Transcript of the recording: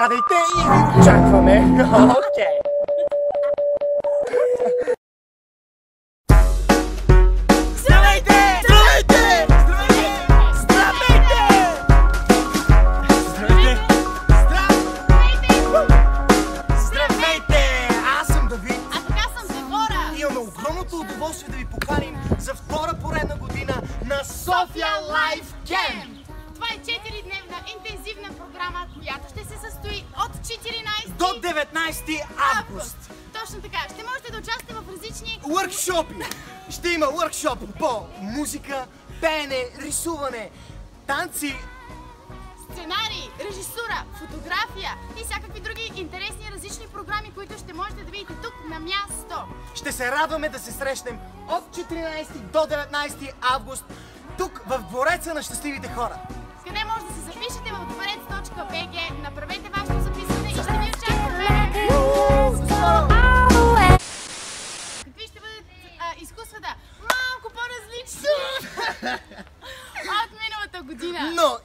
Сядайте и ви очакваме. Окей. Здравейте! Здравейте! Здравейте! Здравейте! Здравейте! Аз съм Давид. А така съм Девора. Имаме огромното удоволствие да ви поканим за втора поредна година на София Life Camp. Това е 4-дневна интензивна програма, която ще се състои от 14 до 19 август. Точно така. Ще можете да участвате в различни Workshop-и. Ще има workshop по музика, пеене, рисуване, танци, сценарии, режисура, фотография и всякакви други интересни различни програми, които ще можете да видите тук на място. Ще се радваме да се срещнем от 14 до 19 август тук в Двореца на щастливите хора. Къде може да се запишете в dvorec.bg, направете вашето записване и ще ви очакваме. Какви ще бъдат изкуствата? Малко по-различни от миналата година. Но